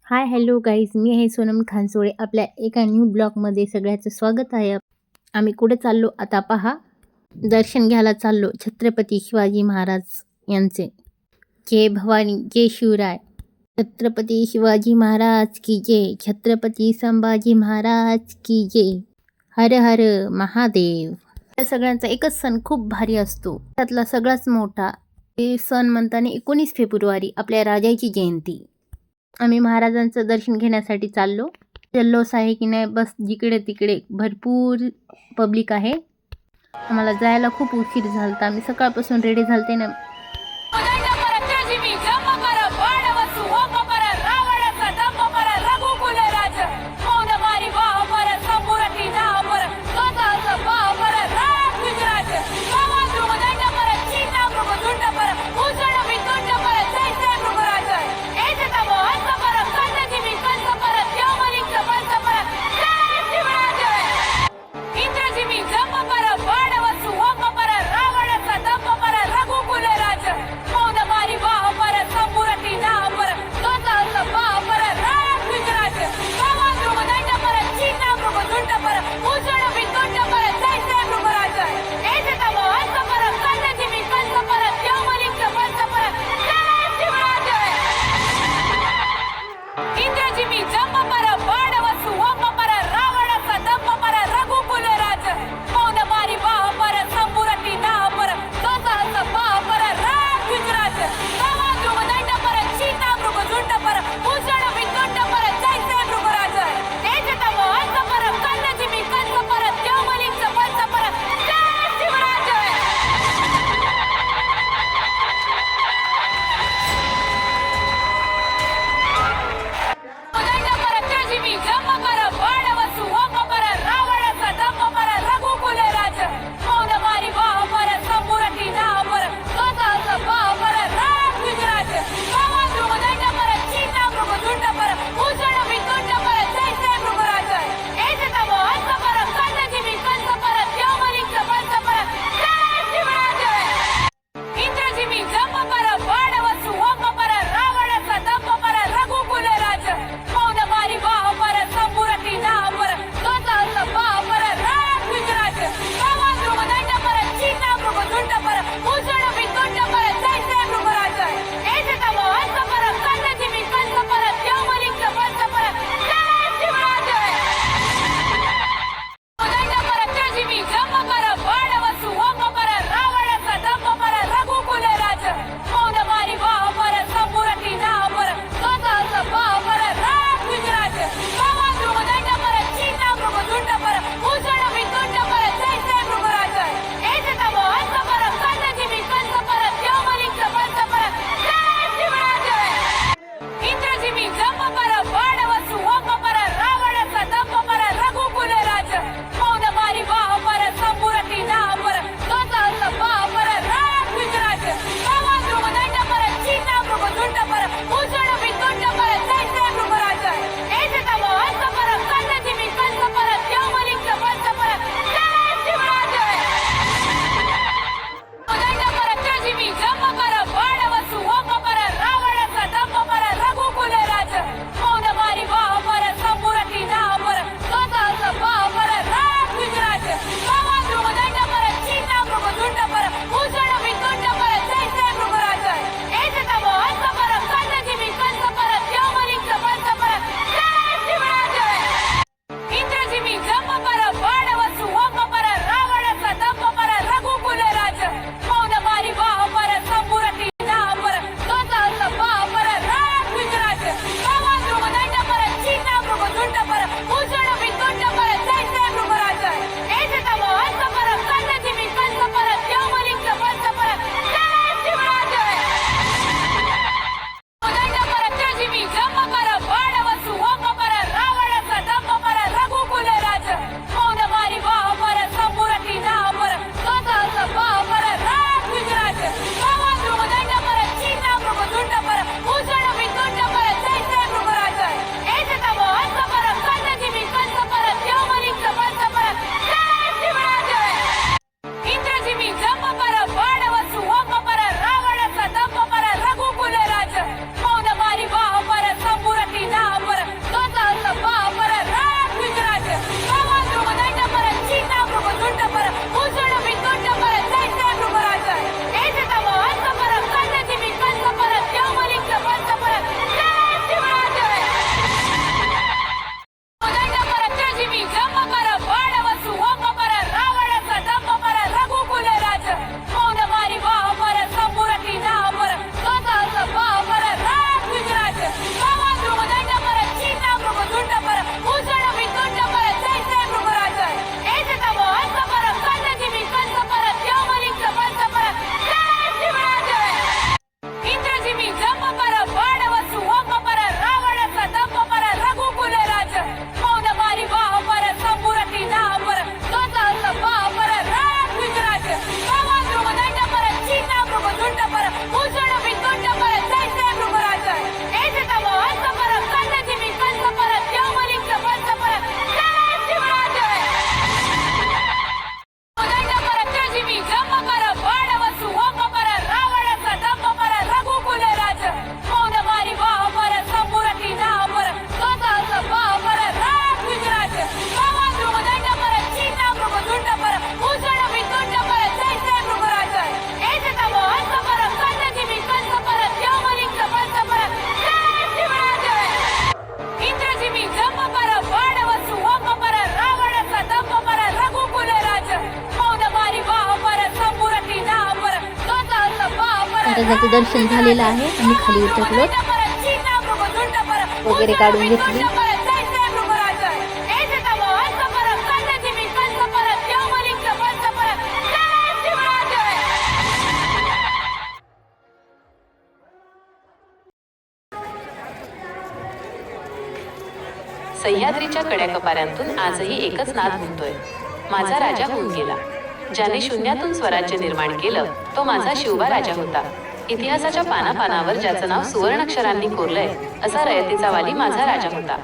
Hi hello guys, मी आहे सोनम खानसोळे. आपल्या एका न्यू ब्लॉगमध्ये सगळ्याचं स्वागत आहे. आम्ही कुठे चाललो आता पहा. दर्शन घ्यायला चाललो छत्रपती शिवाजी महाराज यांचे. जय भवानी, जय शिवराय. छत्रपती शिवाजी महाराज की जय. छत्रपती संभाजी महाराज की जय. हर हर महादेव. या सगळ्यांचा एकच सण खूप भारी असतो. त्यातला सगळ्यात मोठा हे सण म्हणताना 19 फेब्रुवारी आपल्या राजाची जयंती. आम्ही महाराजांचं दर्शन घेण्यासाठी चाललो. जल्लोष आहे की नाही, बस जिकडे तिकडे भरपूर पब्लिक आहे. आम्हाला जायला खूप उशीर झाला. आम्ही सकाळपासून रेडी झालते ना. महाराजांचं दर्शन झालेलं आहे. आम्ही खाली उतरलो, वगैरे काढून घेतली. सह्याद्रीच्या कड्याकपाऱ्यांतून आजही एकच नाद घुमतोय, माझा राजा होऊन गेला. ज्याने शून्यातून स्वराज्य निर्माण केलं तो माझा शिवबा राजा होता. इतिहासाच्या पानापानावर ज्याचं नाव सुवर्णाक्षरांनी कोरलंय असा रयतेचा वाली माझा राजा होता.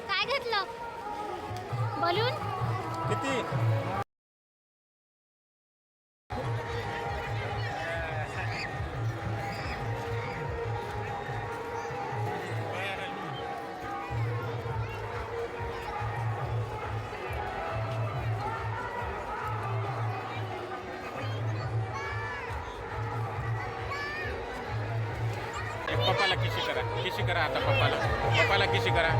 काय घेतलं बलून किती पप्पाला किशी करा आता पप्पाला किशी करा.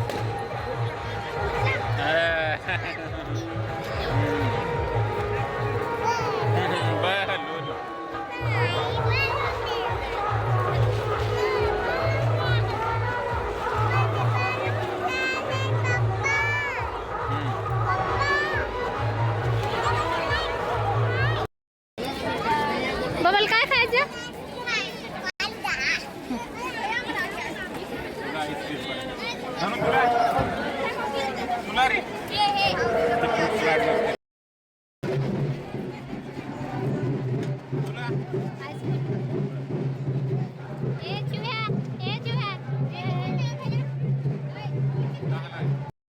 बबल काय खायचं?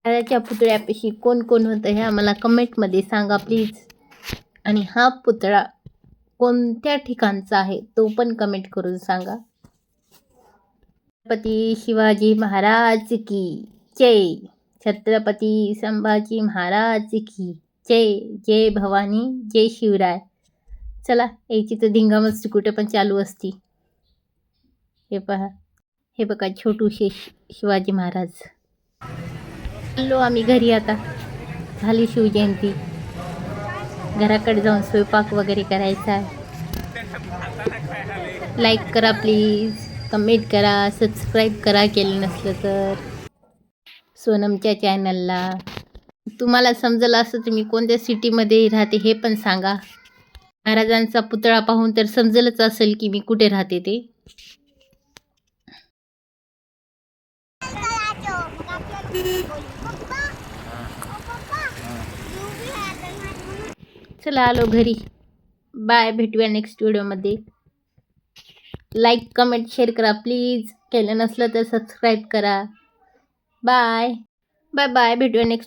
राजाच्या पुतळ्यापाशी कोण कोण होतं हे आम्हाला कमेंटमध्ये सांगा प्लीज. आणि हा पुतळा कोणत्या ठिकाणचा आहे तो पण कमेंट करून सांगा. छत्रपती शिवाजी महाराज की जय. छत्रपती संभाजी महाराज की जय. जय भवानी, जय शिवराय. चला, याची तर धिंगामस्ती कुठे पण चालू असती. हे पहा, हे बघा छोटूशे शिवाजी महाराज. चाललो आम्ही घरी. आता झाली शिवजयंती, घराकडे जाऊन स्वयंपाक वगैरे करायचा आहे. लाईक करा प्लीज, कमेंट करा, सबस्क्राईब करा केलं नसलं तर सोनमच्या चॅनलला. तुम्हाला समजलं असं तर मी कोणत्या सिटीमध्ये राहते हे पण सांगा. महाराजांचा पुतळा पाहून तर समजलंच असेल की मी कुठे राहते ते. चला आलो घरी. बाय, भेटूया नेक्स्ट व्हिडिओमध्ये. लाईक कमेंट शेअर करा प्लीज, केलं नसलं तर सबस्क्राईब करा. बाय बाय बाय, भेटूया नेक्स्ट